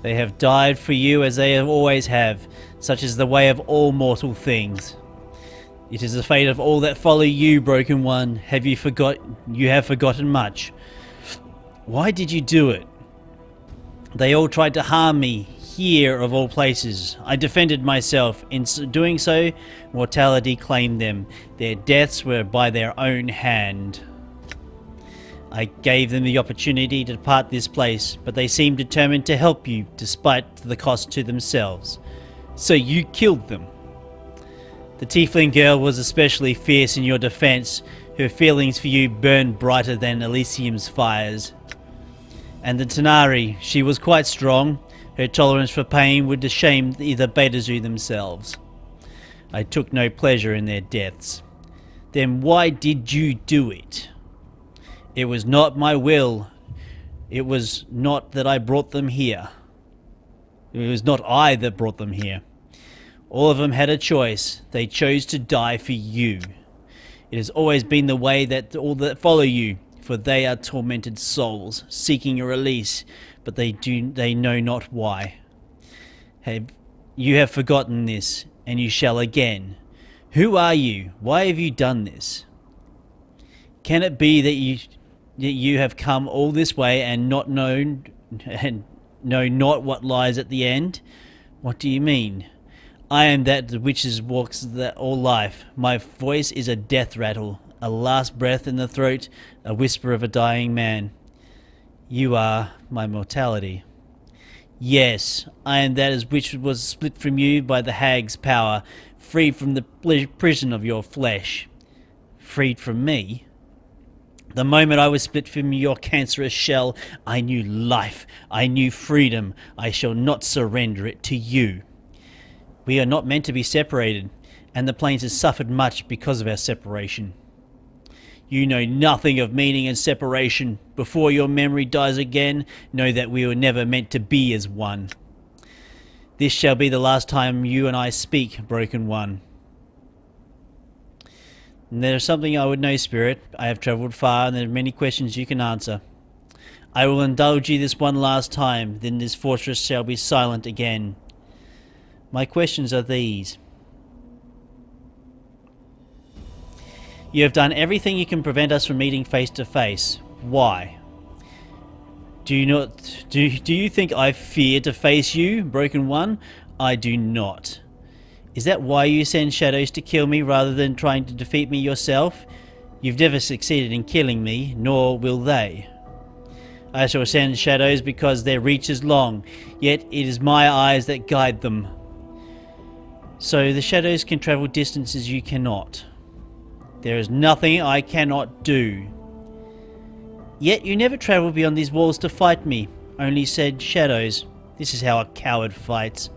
They have died for you as they always have, such is the way of all mortal things. It is the fate of all that follow you, broken one. You have forgotten much. Why did you do it? They all tried to harm me, here of all places. I defended myself. In doing so, mortality claimed them. Their deaths were by their own hand. I gave them the opportunity to depart this place, but they seemed determined to help you, despite the cost to themselves. So you killed them. The Tiefling girl was especially fierce in your defense. Her feelings for you burned brighter than Elysium's fires. And the Tanari, she was quite strong. Her tolerance for pain would shame the Betazu themselves. I took no pleasure in their deaths. Then why did you do it? It was not my will. It was not that I brought them here. It was not I that brought them here. All of them had a choice. They chose to die for you. It has always been the way that all that follow you, for they are tormented souls, seeking a release, but they know not why. You have forgotten this, and you shall again. Who are you? Why have you done this? Can it be that you have come all this way and know not what lies at the end? What do you mean? I am that the witches walks all life. My voice is a death rattle, a last breath in the throat, a whisper of a dying man. You are my mortality. Yes, I am that which was split from you by the hag's power, freed from the prison of your flesh. Freed from me? The moment I was split from your cancerous shell, I knew life, I knew freedom. I shall not surrender it to you. We are not meant to be separated, and the plains has suffered much because of our separation. You know nothing of meaning and separation. Before your memory dies again, know that we were never meant to be as one. This shall be the last time you and I speak, Broken One. And there is something I would know, Spirit. I have travelled far, and there are many questions you can answer. I will indulge you this one last time, then this fortress shall be silent again. My questions are these. You have done everything you can prevent us from meeting face to face. Why? Do you think I fear to face you, Broken One? I do not. Is that why you send shadows to kill me rather than trying to defeat me yourself? You've never succeeded in killing me, nor will they. I shall send shadows because their reach is long, yet it is my eyes that guide them. So the shadows can travel distances you cannot. There is nothing I cannot do. Yet you never travel beyond these walls to fight me, only said shadows. This is how a coward fights.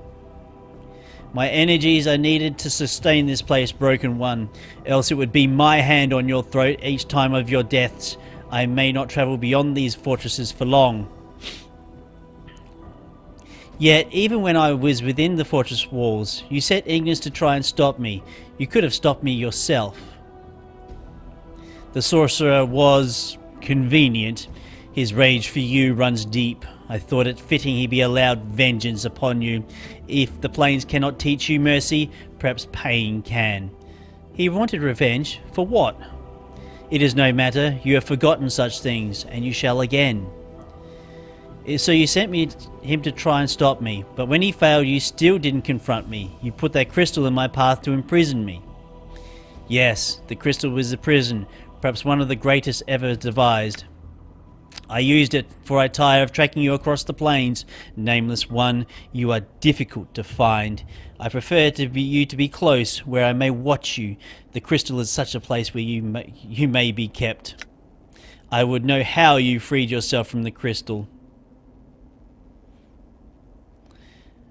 My energies are needed to sustain this place, Broken One, else it would be my hand on your throat each time of your deaths. I may not travel beyond these fortresses for long. Yet, even when I was within the fortress walls, you set Ignis to try and stop me. You could have stopped me yourself. The sorcerer was convenient. His rage for you runs deep. I thought it fitting he be allowed vengeance upon you. If the plains cannot teach you mercy, perhaps pain can. He wanted revenge. For what? It is no matter. You have forgotten such things, and you shall again. So you sent him to try and stop me, but when he failed, you still didn't confront me. You put that crystal in my path to imprison me. Yes, the crystal was a prison, perhaps one of the greatest ever devised. I used it, for I tire of tracking you across the plains. Nameless One, you are difficult to find. I prefer you to be close, where I may watch you. The crystal is such a place where you may be kept. I would know how you freed yourself from the crystal.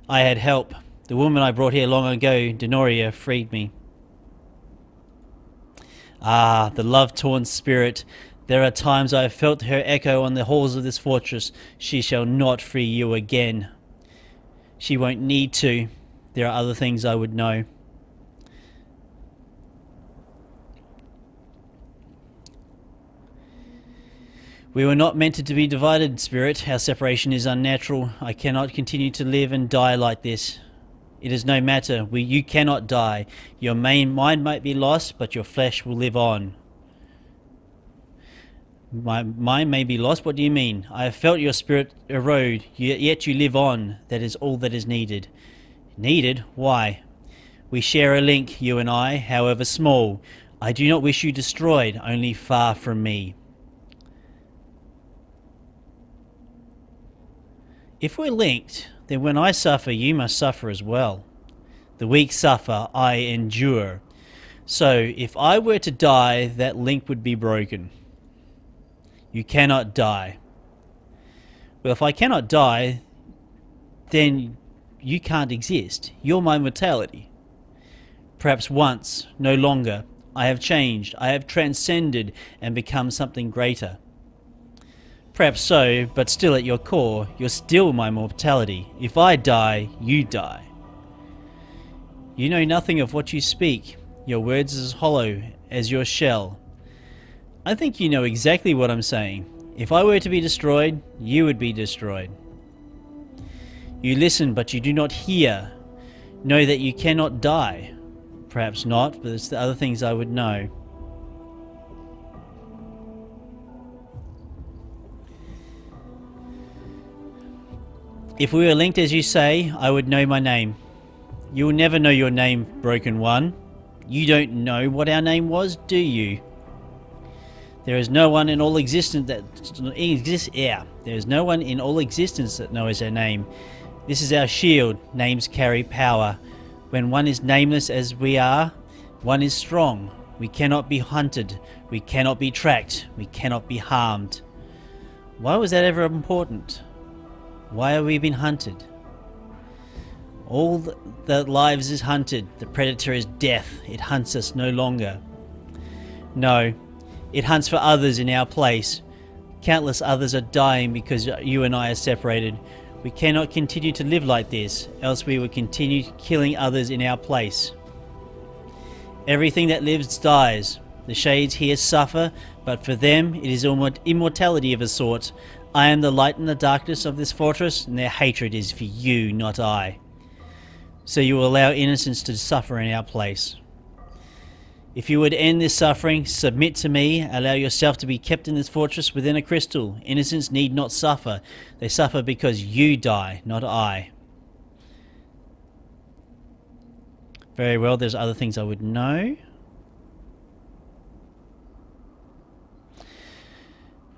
I had help. The woman I brought here long ago, Denoria, freed me. Ah, the love-torn spirit. There are times I have felt her echo on the halls of this fortress. She shall not free you again. She won't need to. There are other things I would know. We were not meant to be divided, Spirit. Our separation is unnatural. I cannot continue to live and die like this. It is no matter. You cannot die. Your mind might be lost, but your flesh will live on. My mind may be lost? What do you mean? I have felt your spirit erode, yet you live on. That is all that is needed. Needed? Why? We share a link, you and I, however small. I do not wish you destroyed, only far from me. If we're linked, then when I suffer, you must suffer as well. The weak suffer, I endure. So, if I were to die, that link would be broken. You cannot die. Well, if I cannot die, then you can't exist. You're my mortality. Perhaps once, no longer. I have changed. I have transcended and become something greater. Perhaps so, but still at your core, you're still my mortality. If I die, you die. You know nothing of what you speak. Your words are as hollow as your shell. I think you know exactly what I'm saying. If I were to be destroyed, you would be destroyed. You listen, but you do not hear. Know that you cannot die. Perhaps not, but there's the other things I would know. If we were linked as you say, I would know my name. You will never know your name, Broken One. You don't know what our name was, do you? There is no one in all existence that there is no one in all existence that knows our name. This is our shield. Names carry power. When one is nameless as we are, one is strong. We cannot be hunted. We cannot be tracked. We cannot be harmed. Why was that ever important? Why are we being hunted? All that lives is hunted. The predator is death. It hunts us no longer. No, it hunts for others in our place. Countless others are dying because you and I are separated. We cannot continue to live like this, else we will continue killing others in our place. Everything that lives dies. The shades here suffer, but for them it is immortality of a sort. I am the light in the darkness of this fortress, and their hatred is for you, not I. So you will allow innocence to suffer in our place. If you would end this suffering, submit to me, allow yourself to be kept in this fortress within a crystal. Innocents need not suffer. They suffer because you die, not I. Very well, there's other things I would know.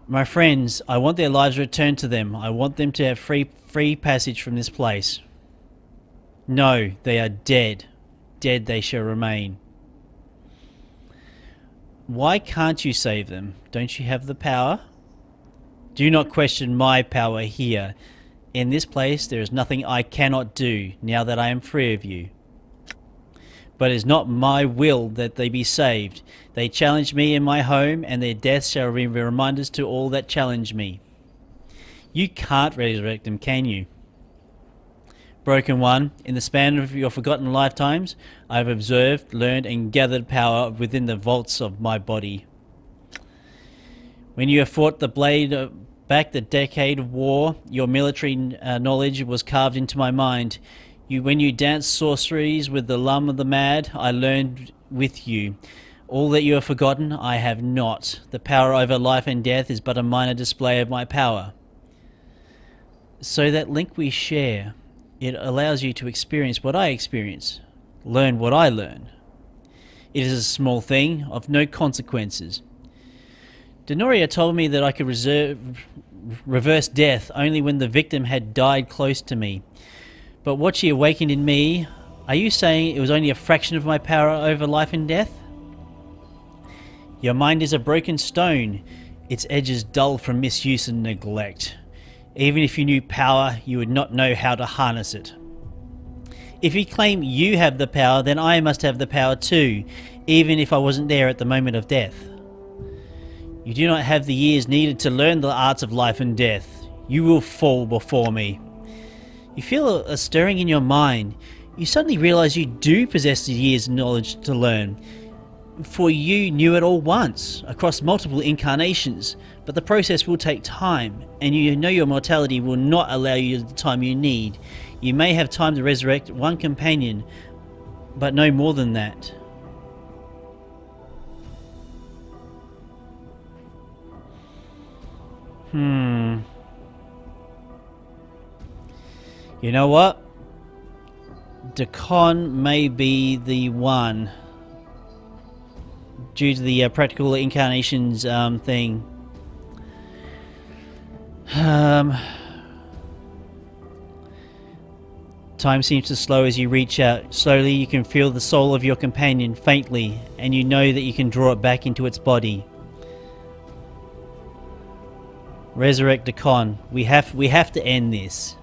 My friends, I want their lives returned to them. I want them to have free passage from this place. No, they are dead. Dead they shall remain. Why can't you save them? Don't you have the power? Do not question my power here. In this place there is nothing I cannot do, now that I am free of you. But it is not my will that they be saved. They challenged me in my home, and their deaths shall be reminders to all that challenge me. You can't resurrect them, can you? Broken One, in the span of your forgotten lifetimes, I have observed, learned, and gathered power within the vaults of my body. When you have fought the blade back the decade of war, your military knowledge was carved into my mind. When you danced sorceries with the lum of the mad, I learned with you. All that you have forgotten, I have not. The power over life and death is but a minor display of my power. So that link we share, it allows you to experience what I experience, learn what I learn. It is a small thing, of no consequences. Denoria told me that I could reverse death only when the victim had died close to me. But what she awakened in me, are you saying it was only a fraction of my power over life and death? Your mind is a broken stone, its edges dull from misuse and neglect. Even if you knew power, you would not know how to harness it. If you claim you have the power, then I must have the power too, even if I wasn't there at the moment of death. You do not have the years needed to learn the arts of life and death. You will fall before me. You feel a stirring in your mind. You suddenly realize you do possess the years of knowledge to learn. For you knew it all once, across multiple incarnations, but the process will take time, and you know your mortality will not allow you the time you need. You may have time to resurrect one companion, but no more than that. You know what? Dakon may be the one, due to the practical incarnations thing. Time seems to slow as you reach out. Slowly you can feel the soul of your companion faintly, and you know that you can draw it back into its body. Resurrect Dakon. We have to end this.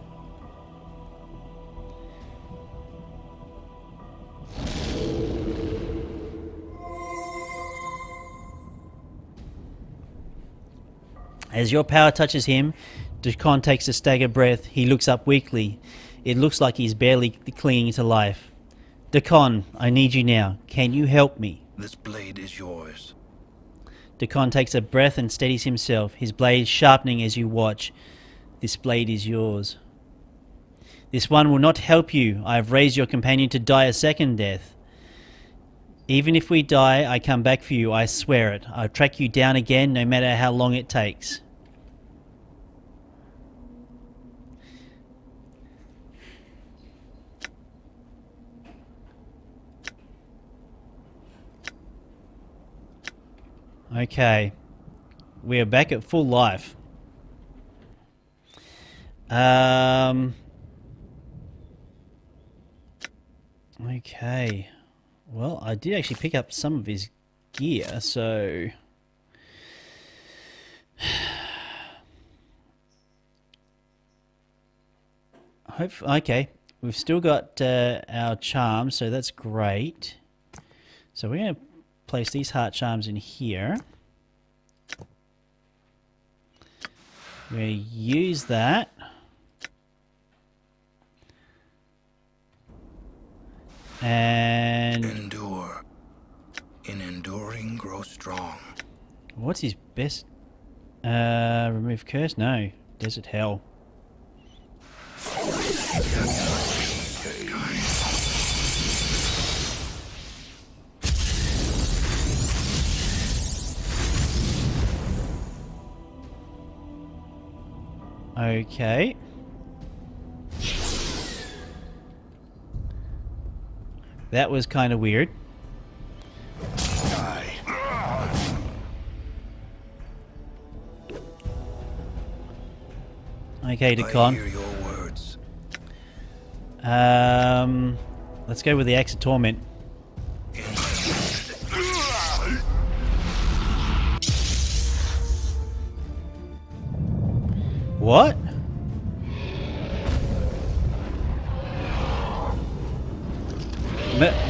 As your power touches him, Dakon takes a staggered breath. He looks up weakly. It looks like he's barely clinging to life. Dakon, I need you now. Can you help me? This blade is yours. Decon takes a breath and steadies himself, his blade sharpening as you watch. This blade is yours. This one will not help you. I have raised your companion to die a second death. Even if we die, I come back for you, I swear it. I'll track you down again, no matter how long it takes. Okay. We are back at full life. Okay. Well, I did actually pick up some of his gear, so... Okay. We've still got our charms, so that's great. So we're going to place these heart charms in here. We're going to use that. And... endure. In enduring, grow strong. What's his best... remove curse? No. Desert Hell. Okay. That was kind of weird. Okay, Decon. I hear your words. Let's go with the Axe of Torment. What?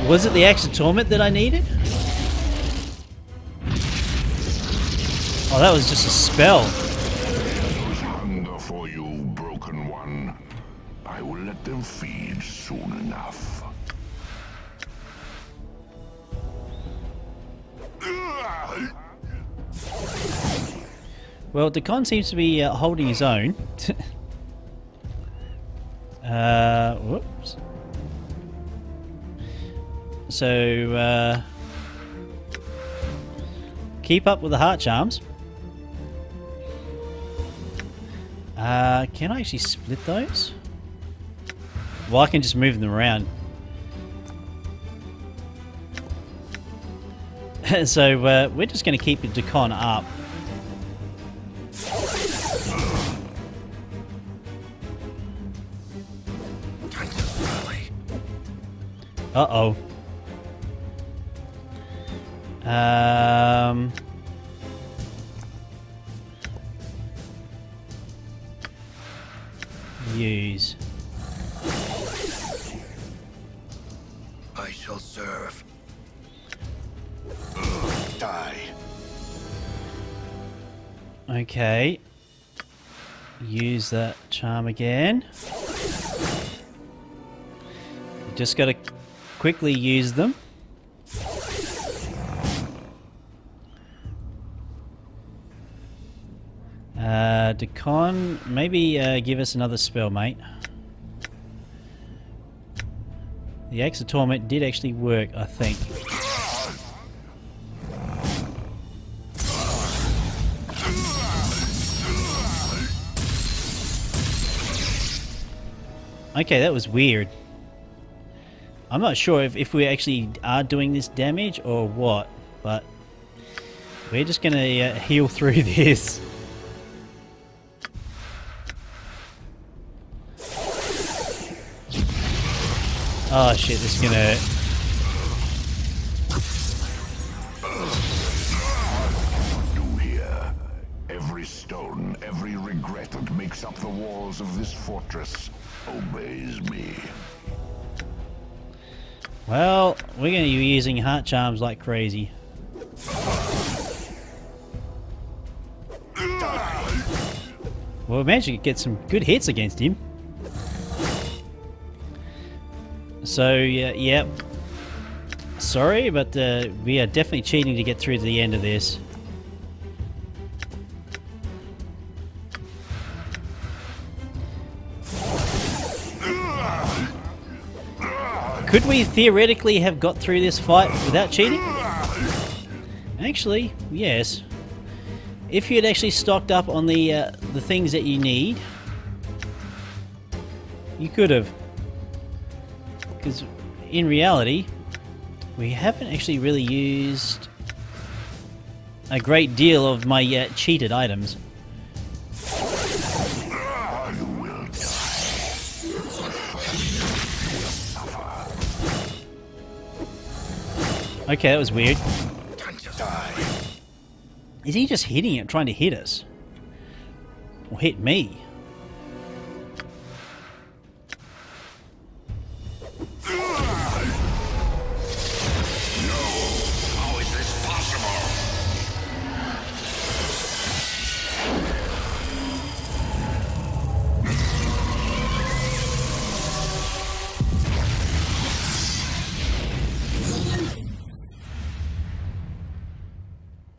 Was it the Axe of Torment that I needed? Oh, that was just a spell. There's hunger for you, broken one. I will let them feed soon enough. Well, Decon seems to be holding his own. Whoops. So, keep up with the heart charms. Can I actually split those? Well, I can just move them around. So, we're just going to keep the Decon up. Uh-oh. Use. I shall serve. Die. Okay. Use that charm again. You just gotta quickly use them. Decon, maybe give us another spell, mate. The Axe of Torment did actually work, I think. Okay, that was weird. I'm not sure if we actually are doing this damage or what, but we're just gonna heal through this. Oh shit, this is gonna hurt. Do here. Every stone, every regret that makes up the walls of this fortress obeys me. Well, we're going to be using heart charms like crazy. Well, we managed to get some good hits against him. So, yeah. Sorry, but we are definitely cheating to get through to the end of this. Could we theoretically have got through this fight without cheating? Actually, yes. If you had actually stocked up on the things that you need, you could have. Because in reality, we haven't actually really used a great deal of my cheated items. Okay, that was weird. Is he just hitting it, trying to hit us? Or hit me? How is this possible?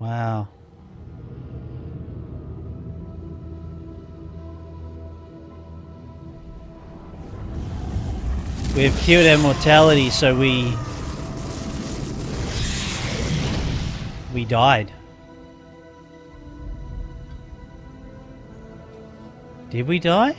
Wow. We've killed our mortality, so we died. Did we die?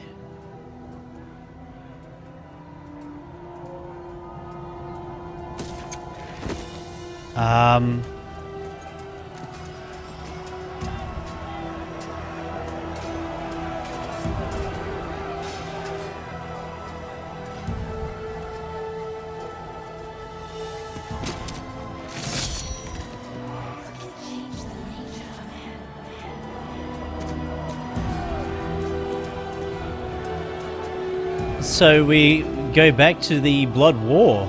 So we go back to the Blood War.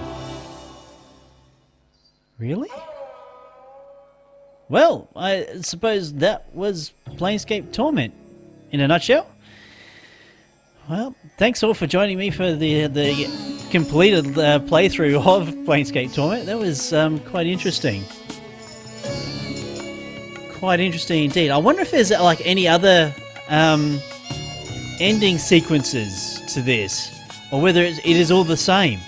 Really? Well, I suppose that was Planescape Torment in a nutshell. Well, thanks all for joining me for the completed playthrough of Planescape Torment. That was quite interesting. Quite interesting indeed. I wonder if there's like any other ending sequences to this, or whether it is all the same.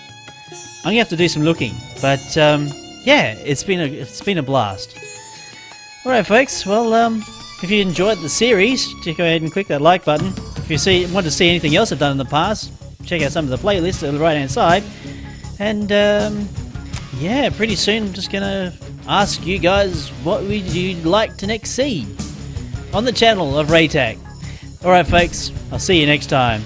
I'm gonna have to do some looking, but yeah, it's been a blast. All right, folks. Well, if you enjoyed the series, just go ahead and click that like button. If you want to see anything else I've done in the past, check out some of the playlists on the right hand side. And yeah, pretty soon I'm just gonna ask you guys what would you like to next see on the channel of Raetac. All right, folks. I'll see you next time.